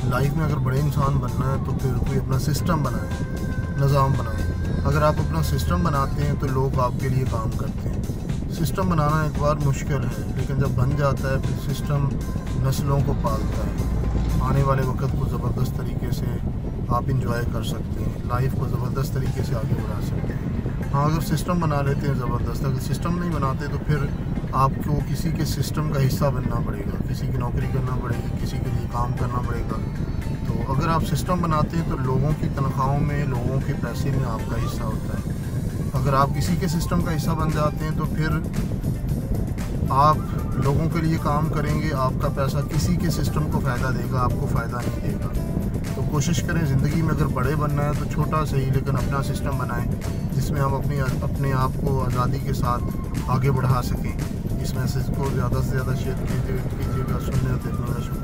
Life में अगर बड़े इंसान बनना है तो फिर कोई अपना सिस्टम बनाए, निज़ाम बनाए। अगर आप अपना सिस्टम बनाते हैं तो लोग आपके लिए काम करते हैं। सिस्टम बनाना एक बार मुश्किल है, लेकिन जब बन जाता है फिर सिस्टम नस्लों को पालता है। आने वाले वक्त को ज़बरदस्त तरीके से आप इंजॉय कर सकते हैं, लाइफ को ज़बरदस्त तरीके से आगे बढ़ा सकते हैं। हाँ, अगर सिस्टम बना लेते हैं ज़बरदस्त, अगर सिस्टम नहीं बनाते तो फिर आपको किसी के सिस्टम का हिस्सा बनना पड़ेगा, किसी की नौकरी करना पड़ेगी, किसी के लिए काम करना पड़ेगा। तो अगर आप सिस्टम बनाते हैं तो लोगों की तनख्वाहों में, लोगों के पैसे में आपका हिस्सा होता है। अगर आप किसी के सिस्टम का हिस्सा बन जाते हैं तो फिर आप लोगों के लिए काम करेंगे, आपका पैसा किसी के सिस्टम को फ़ायदा देगा, आपको फ़ायदा नहीं देगा। तो कोशिश करें ज़िंदगी में अगर बड़े बनना है तो छोटा सही लेकिन अपना सिस्टम बनाएं, जिसमें हम अपने आप को आज़ादी के साथ आगे बढ़ा सकें। इस मैसेज को ज़्यादा से ज़्यादा शेयर कीजिएगा, सुनने और देखने का शुक्रिया।